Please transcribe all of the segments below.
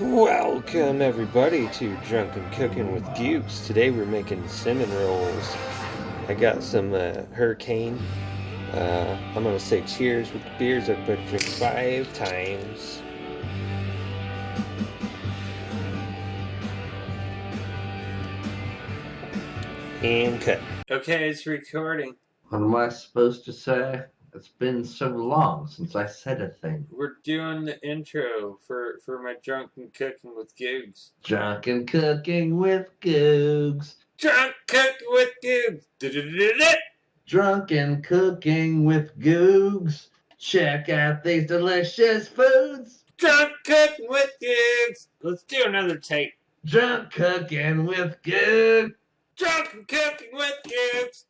Welcome everybody to Drunken Cooking with Googz. Today we're making cinnamon rolls. I got some Hurricane. I'm gonna say cheers with the beers. Everybody drink 5 times. And cut. Okay, it's recording. What am I supposed to say? It's been so long since I said a thing. We're doing the intro for my Drunken Cooking with Googz. Drunken Cooking with Googz. Drunk Cooking with Googz. Drunken Cooking with Googz. Check out these delicious foods. Drunk Cooking with Googz. Let's do another take. Drunk Cooking with Googz. Drunken Cooking with Googz.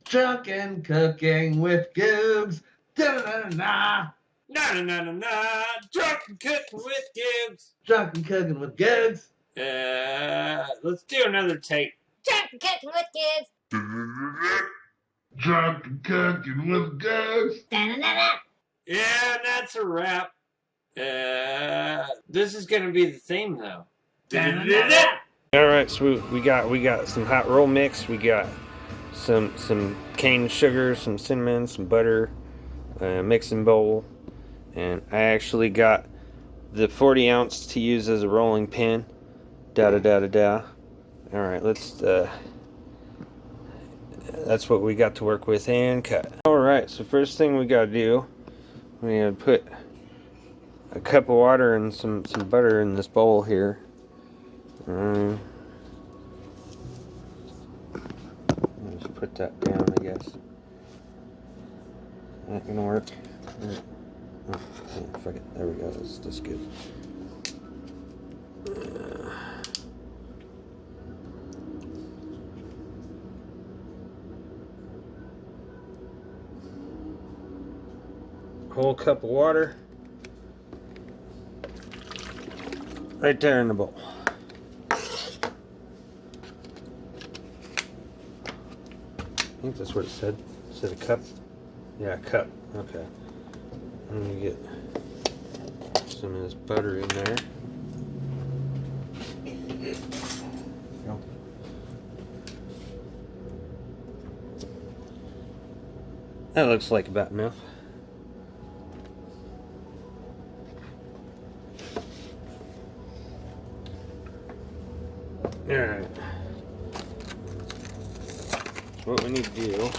Drunken Cooking with Googz. Da-da-da-da-da. Na-na-na-na-na. Drunken Cooking with Googz. Drunken Cooking with Googz. Let's do another take. Drunken Cooking with Googz. Drunken Cooking with Googz. Da-da-da-da. Yeah, that's a wrap. This is gonna be the theme though. All right, so we got some hot roll mix. We got some cane sugar, some cinnamon, some butter, mixing bowl, and I actually got the 40 ounce to use as a rolling pin. Da da da da da. All right, that's what we got to work with and cut. All right, so first thing we gotta do, we gotta put a cup of water and some butter in this bowl here. Just put that down, I guess. Not gonna work. Oh, fuck it. There we go. That's good. Whole cup of water right there in the bowl. I think that's what it said. It said a cup. Yeah, a cup. Okay. I'm gonna get some of this butter in there. Go. That looks like about enough. Alright. What we need to do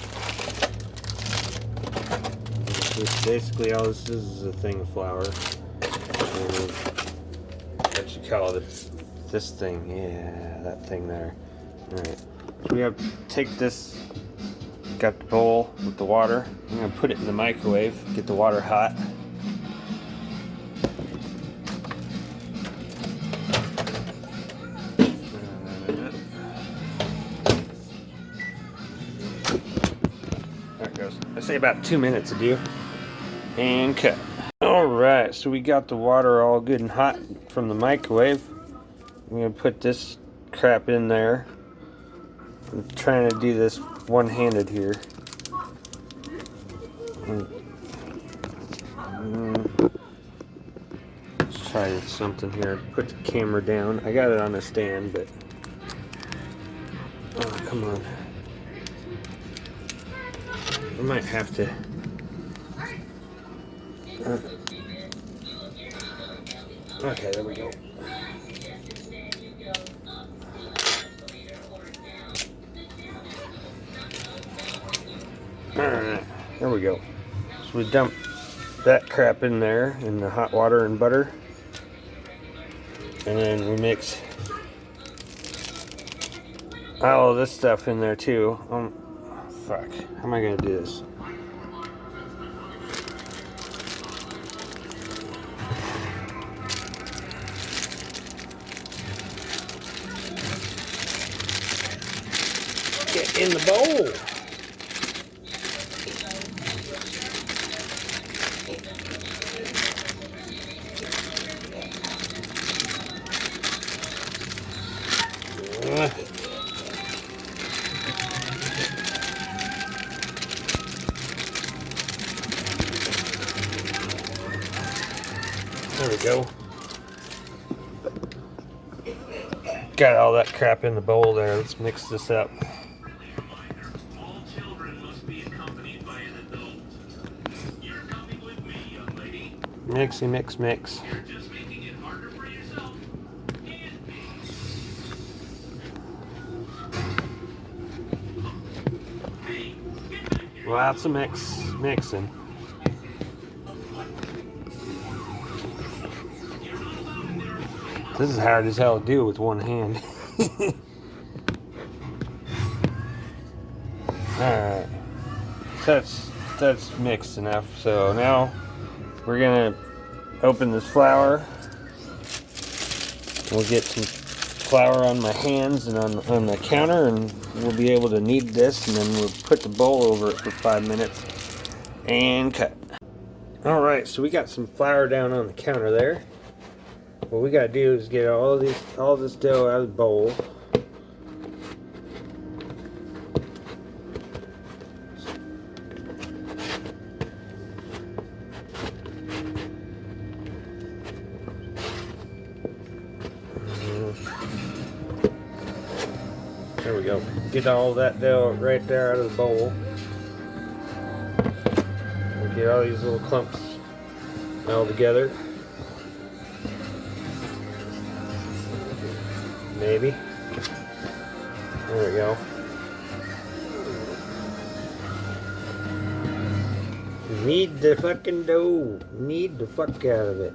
is basically all this is a thing of flour. And what you call it, this thing, yeah, that thing there. Alright. So we have to take this, got the bowl with the water. I'm gonna put it in the microwave, get the water hot. I say about 2 minutes to do and cut. Alright, so we got the water all good and hot from the microwave. I'm gonna put this crap in there. I'm trying to do this one-handed here. Let's try something here. Put the camera down. I got it on a stand, but oh, come on. I might have to. Okay, there we go. Alright, there we go. So we dump that crap in there in the hot water and butter. And then we mix all of this stuff in there too. Fuck. How am I gonna do this? Get in the bowl. There we go. Got all that crap in the bowl there. Let's mix this up. Mixy, mix, mix. Lots of mixing. This is hard as hell to do with one hand. Alright. That's mixed enough. So now we're gonna open this flour. We'll get some flour on my hands and on the counter, and we'll be able to knead this, and then we'll put the bowl over it for 5 minutes and cut. Alright, so we got some flour down on the counter there. What we gotta do is get all this dough out of the bowl. There we go. Get all that dough right there out of the bowl. We'll get all these little clumps all together. Maybe. There we go. Knead the fucking dough. Knead the fuck out of it.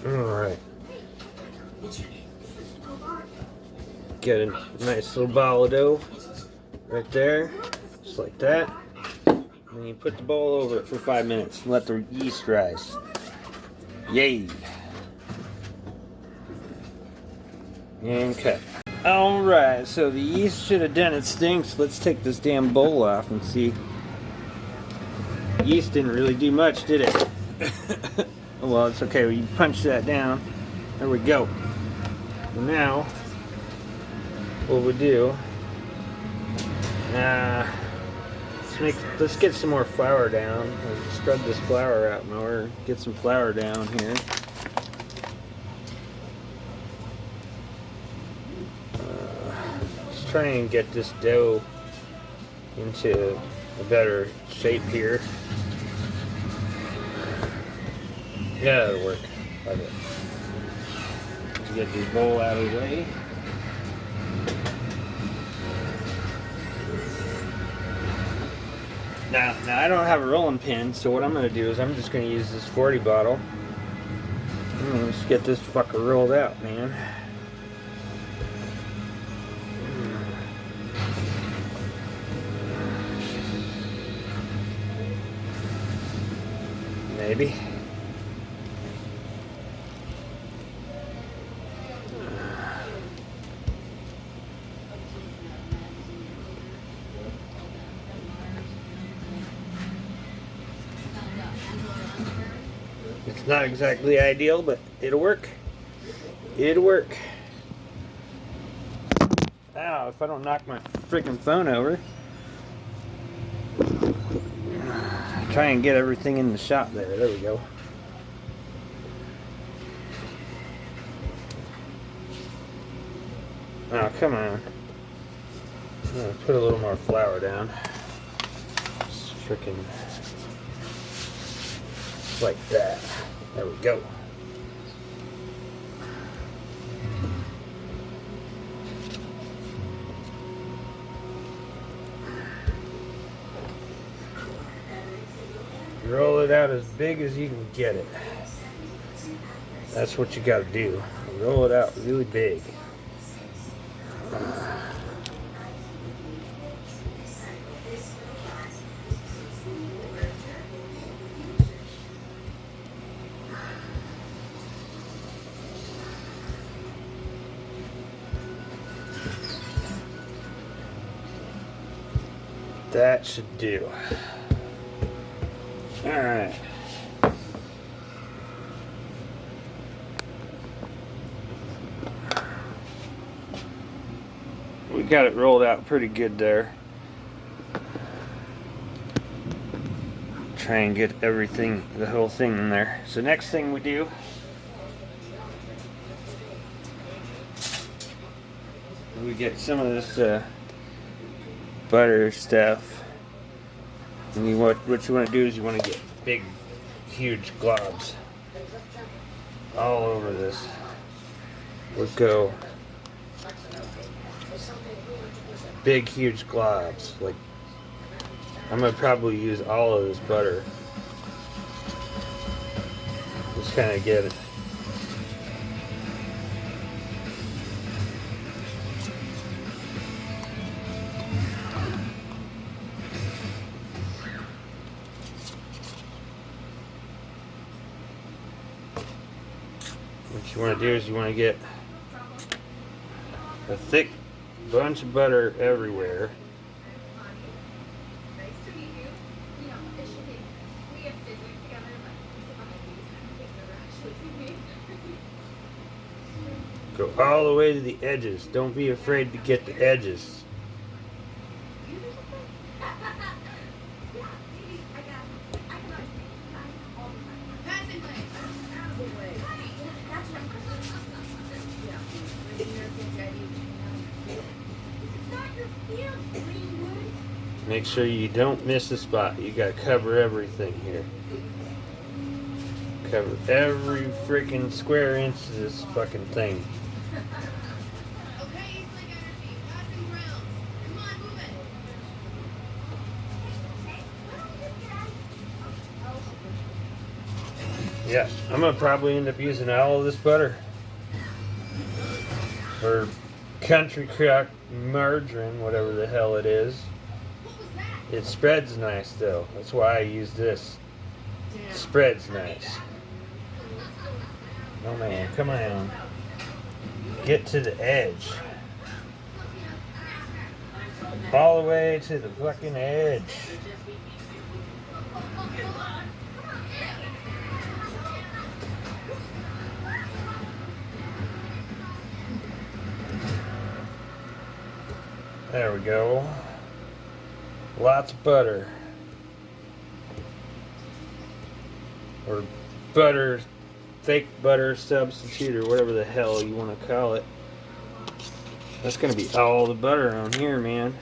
Alright. Get a nice little ball of dough right there, just like that. And then you put the bowl over it for 5 minutes and let the yeast rise. Yay! And cut. Alright, so the yeast should have done its thing, so let's take this damn bowl off and see. Yeast didn't really do much, did it? Well, it's okay. We punch that down. There we go. Now, what we do? Let's get some more flour down. Let's spread this flour out more. Get some flour down here. Let's try and get this dough into a better shape here. Yeah, that'll work. Okay. Let's get this bowl out of the way. Now I don't have a rolling pin, so what I'm going to do is I'm just going to use this 40 bottle. Let's get this fucker rolled out, man. Maybe. It's not exactly ideal, but it'll work. It'll work. Ow, if I don't knock my freaking phone over. Try and get everything in the shot there. There we go. Oh, come on. I'm gonna put a little more flour down. Just freaking like that. There we go. Roll it out as big as you can get it. That's what you got to do. Roll it out really big. That should do. Alright. got it rolled out pretty good there. Try and get everything, the whole thing in there. So next thing we do, we get some of this butter stuff. And what you want to do is you want to get big, huge globs all over this. We'll go big, huge globs. Like, I'm gonna probably use all of this butter. Just kind of get it. What you want to do is you want to get a thick bunch of butter everywhere. Go all the way to the edges. Don't be afraid to get the edges. Make sure you don't miss a spot. You gotta cover everything here. Cover every freaking square inch of this fucking thing. Yeah, I'm gonna probably end up using all of this butter. Or country crock margarine, whatever the hell it is. It spreads nice though. That's why I use this. It spreads nice. Oh man, come on. Get to the edge. All the way to the fucking edge. There we go. Lots of butter. Or butter, fake butter substitute, or whatever the hell you want to call it. That's gonna be all the butter on here, man.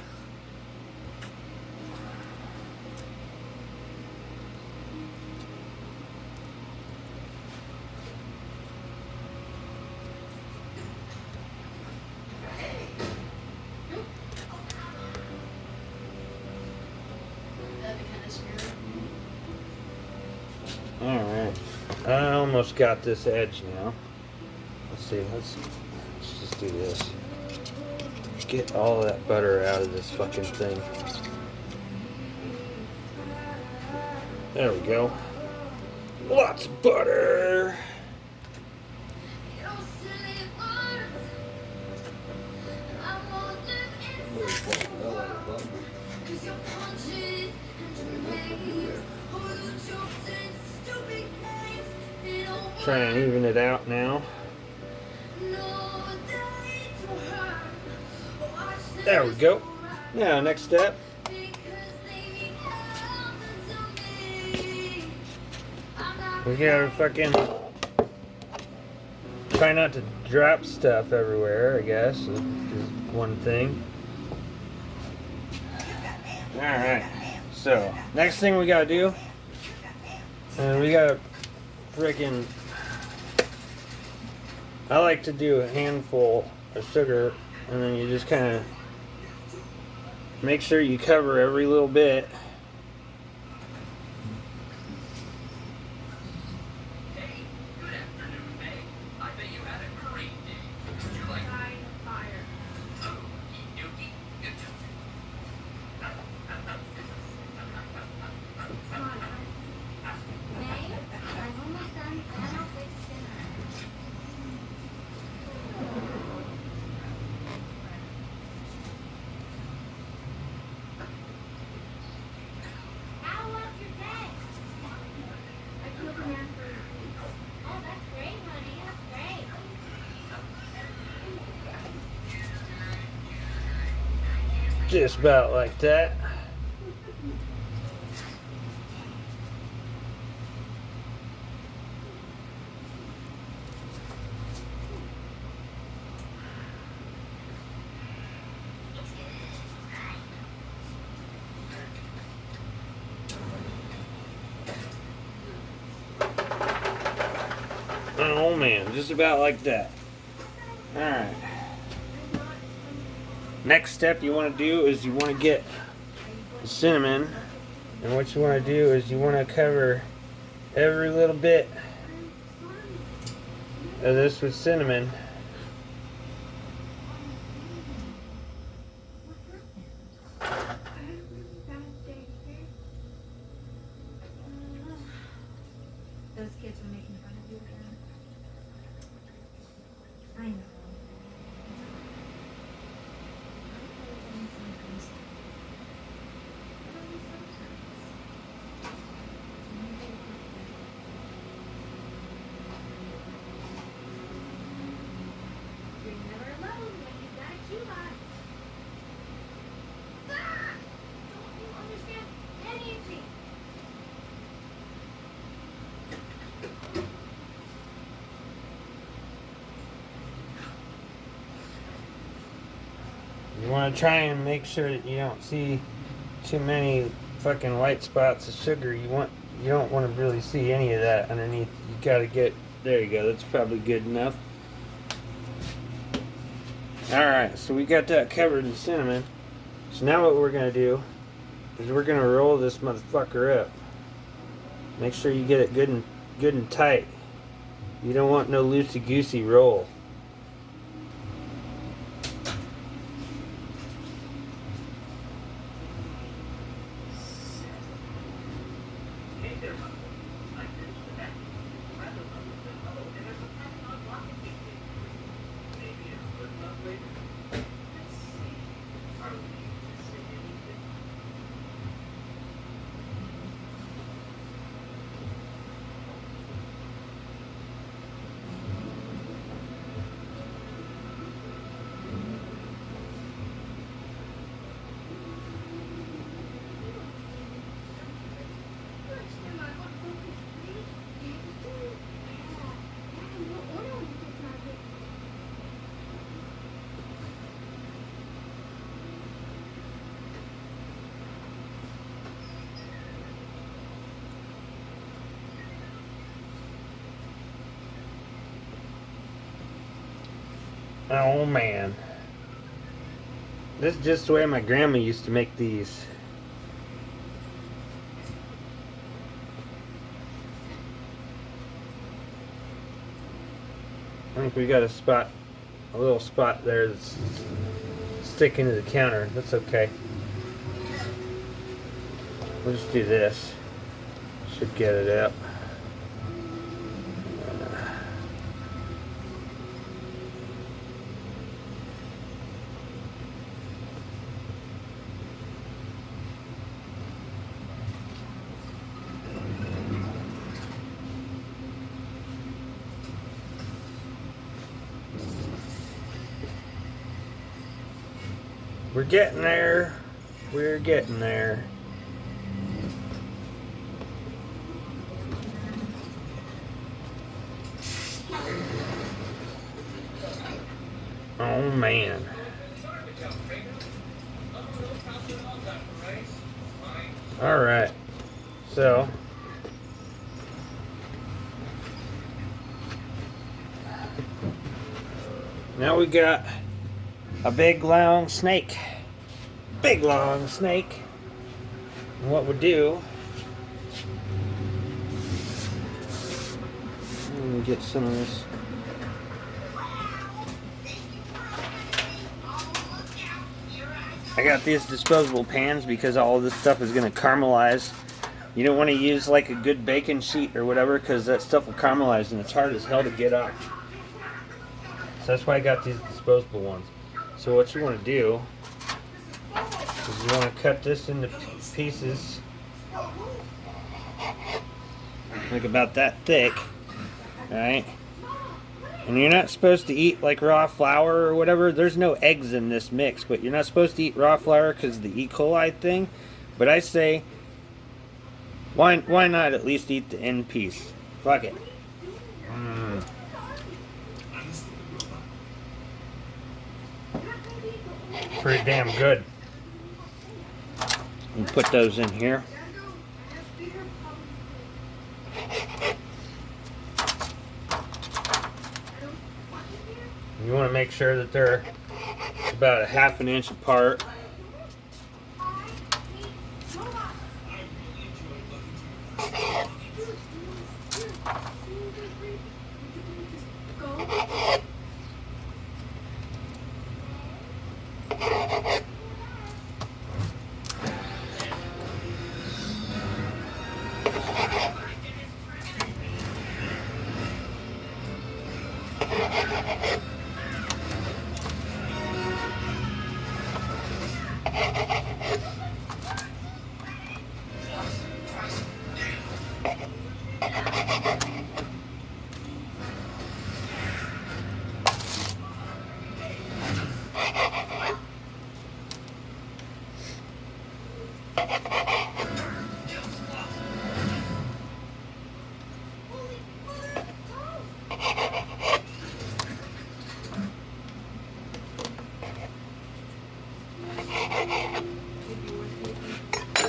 Alright, I almost got this edge now. Let's see, let's just do this. Get all of that butter out of this fucking thing. There we go. Lots of butter! Try and even it out now. There we go. Now, next step. We gotta fucking try not to drop stuff everywhere, I guess, is one thing. Alright, so next thing we gotta do, we gotta freaking, I like to do a handful of sugar, and then you just kind of make sure you cover every little bit. Just about like that. Oh man, just about like that. Alright. Next step you want to do is you want to get the cinnamon. And what you want to do is you want to cover every little bit of this with cinnamon. Those kids were making fun of you again. I know. You're never alone when you've got a Q-Bot. Ah! Don't you understand anything? You want to try and make sure that you don't see too many fucking white spots of sugar. You don't want to really see any of that underneath. You gotta get, there you go, that's probably good enough. Alright, so we got that covered in cinnamon. So now what we're gonna do is we're gonna roll this motherfucker up. Make sure you get it good and tight. You don't want no loosey-goosey roll. Oh man. This is just the way my grandma used to make these. I think we got a little spot there that's sticking to the counter. That's okay. We'll just do this. Should get it up. We're getting there. We're getting there. Oh man. All right. So now we got a big long snake. Big long snake. And what we'll do, let me get some of this. I got these disposable pans because all of this stuff is going to caramelize. You don't want to use like a good baking sheet or whatever because that stuff will caramelize and it's hard as hell to get off. So that's why I got these disposable ones. So what you want to do is you want to cut this into pieces like about that thick, alright? And you're not supposed to eat like raw flour or whatever. There's no eggs in this mix, but you're not supposed to eat raw flour because of the E. coli thing. But I say, why not at least eat the end piece? Fuck it. Pretty damn good. And put those in here. You want to make sure that they're about a ½ an inch apart.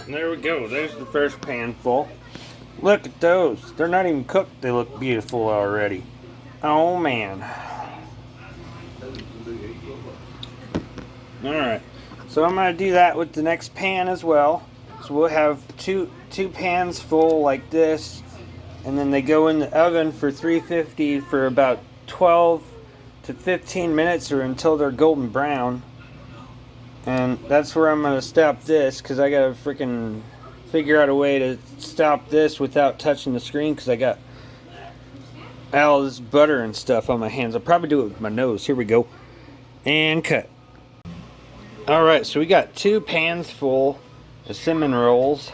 There we go. There's the first pan full. Look at those. They're not even cooked. They look beautiful already. Oh, man. Alright. So I'm going to do that with the next pan as well. So we'll have two pans full like this. And then they go in the oven for 350 for about 12 to 15 minutes or until they're golden brown. And that's where I'm going to stop this, because I got to freaking figure out a way to stop this without touching the screen, because I got all this butter and stuff on my hands. I'll probably do it with my nose. Here we go. And cut. Alright, so we got 2 pans full of cinnamon rolls.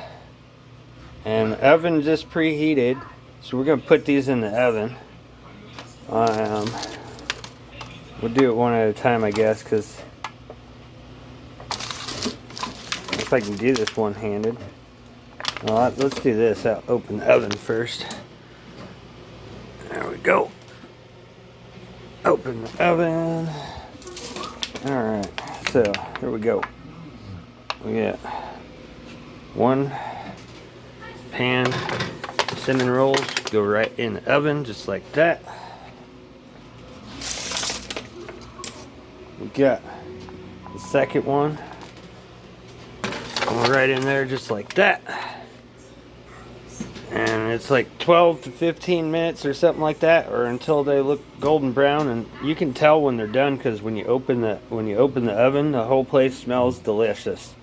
And the oven just preheated. So we're going to put these in the oven. We'll do it one at a time, I guess, because if I can do this one-handed. Well, let's do this. I'll open the oven first. There we go. Open the oven. Alright, so here we go. We got 1 pan cinnamon rolls. Go right in the oven just like that. We got the second one. Right in there just like that. And it's like 12 to 15 minutes or something like that, or until they look golden brown. And you can tell when they're done, because when you open the oven, the whole place smells delicious.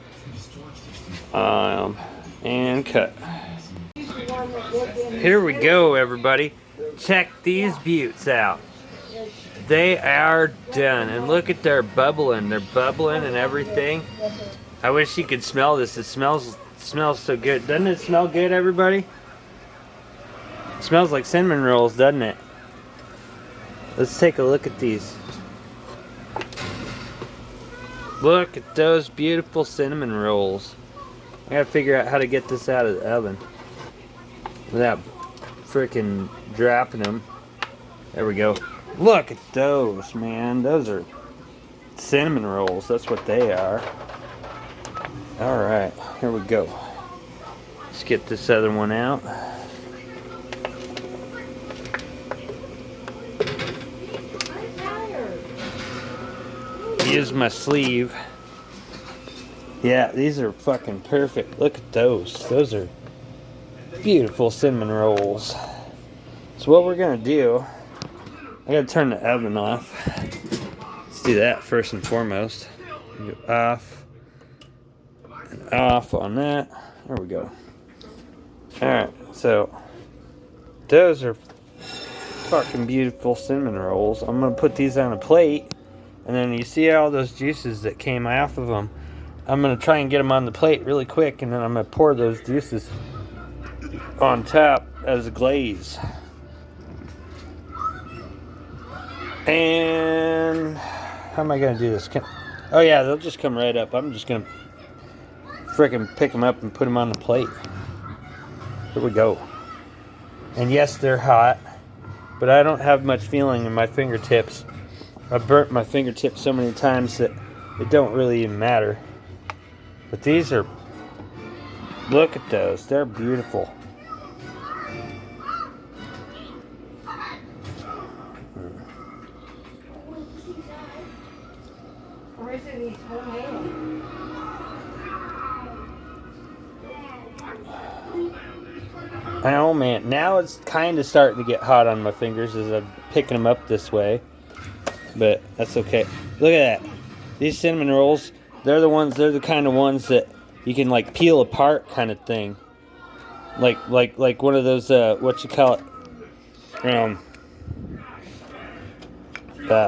And cut. Here we go, everybody. Check these buttes out. They are done, and look at their bubbling. They're bubbling and everything. I wish you could smell this. It smells so good. Doesn't it smell good, everybody? It smells like cinnamon rolls, doesn't it? Let's take a look at these. Look at those beautiful cinnamon rolls. I gotta figure out how to get this out of the oven without freaking dropping them. There we go. Look at those, man. Those are cinnamon rolls. That's what they are. Alright, here we go. Let's get this other one out. Use my sleeve. Yeah, these are fucking perfect. Look at those. Those are beautiful cinnamon rolls. So what we're gonna do, I gotta turn the oven off. Let's do that first and foremost. Go off. And off on that. There we go. Alright, so those are fucking beautiful cinnamon rolls. I'm gonna put these on a plate, and then you see all those juices that came off of them. I'm gonna try and get them on the plate really quick, and then I'm gonna pour those juices on top as a glaze. And how am I gonna do this? Oh yeah, they'll just come right up. I'm just gonna frickin' pick them up and put them on the plate. Here we go. And yes, they're hot, but I don't have much feeling in my fingertips. I've burnt my fingertips so many times that it don't really even matter. But these are, look at those, they're beautiful. Or is it these homemade? Oh man, now it's kind of starting to get hot on my fingers as I'm picking them up this way. But that's okay. Look at that. These cinnamon rolls, they're the kind of ones that you can like peel apart kind of thing. Like one of those, what you call it?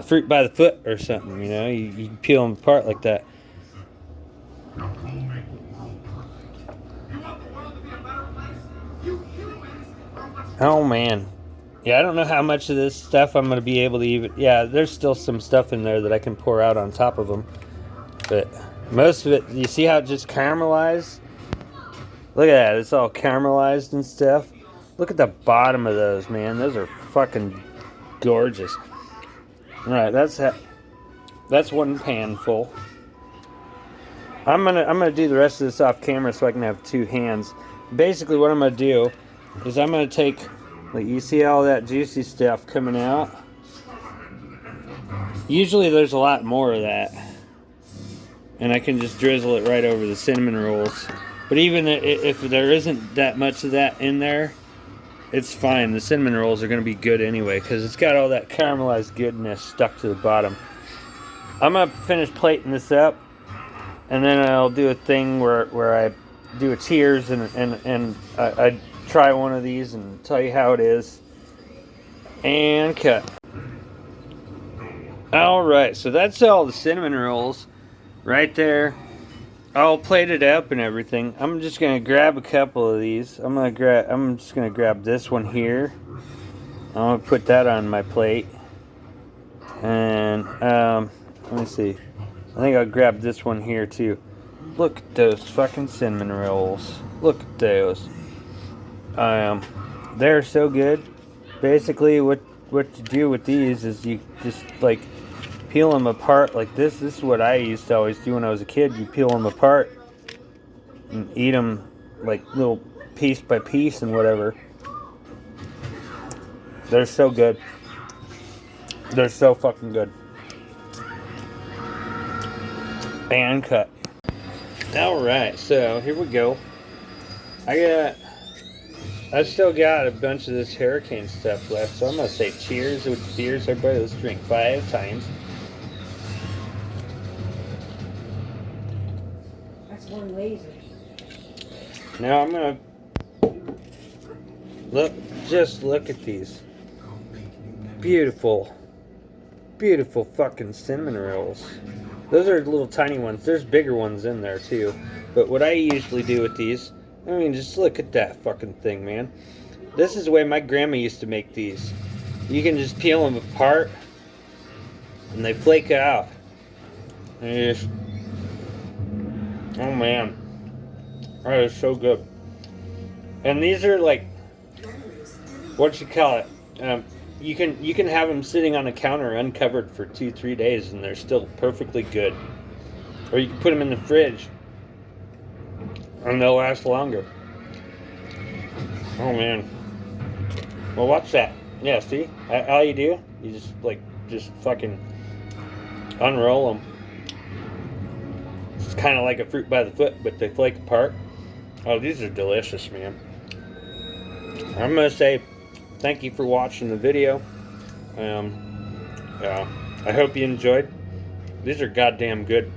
Fruit by the foot or something, you know? You can peel them apart like that. Oh man. Yeah, I don't know how much of this stuff I'm going to be able to even... Yeah, there's still some stuff in there that I can pour out on top of them. But most of it, you see how it just caramelized? Look at that, it's all caramelized and stuff. Look at the bottom of those, man. Those are fucking gorgeous. Alright, that's one pan full. I'm gonna do the rest of this off camera so I can have two hands. Basically what I'm gonna do is I'm gonna take, like, you see all that juicy stuff coming out? Usually there's a lot more of that. And I can just drizzle it right over the cinnamon rolls. But even if there isn't that much of that in there, it's fine. The cinnamon rolls are going to be good anyway because it's got all that caramelized goodness stuck to the bottom. I'm going to finish plating this up, and then I'll do a thing where I do a cheers and I try one of these and tell you how it is. And cut. Alright, so that's all the cinnamon rolls right there. All plated up and everything. I'm just gonna grab a couple of these. I'm just gonna grab this one here. I'm gonna put that on my plate. And let me see. I think I'll grab this one here too. Look at those fucking cinnamon rolls. Look at those. They're so good. Basically, what you do with these is you just like peel them apart like this. This is what I used to always do when I was a kid. You peel them apart and eat them like little piece by piece and whatever. They're so good. They're so fucking good. And cut. Alright, so here we go. I still got a bunch of this hurricane stuff left, so I'm gonna say cheers with the beers, everybody. Let's drink 5 times. That's one laser. Now I'm gonna just look at these beautiful fucking cinnamon rolls. Those are little tiny ones. There's bigger ones in there too. But what I usually do with these, I mean, just look at that fucking thing, man. This is the way my grandma used to make these. You can just peel them apart and they flake out. And you just, oh man. That is so good. And these are like, what you call it? You can have them sitting on a counter uncovered for 2-3 days and they're still perfectly good. Or you can put them in the fridge and they'll last longer. Oh man. Well, watch that. Yeah, see? All you do, you just fucking unroll them. It's kind of like a fruit by the foot, but they flake apart. Oh, these are delicious, man. I'm gonna say thank you for watching the video. Yeah, I hope you enjoyed. These are goddamn good.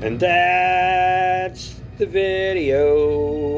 And that's the video.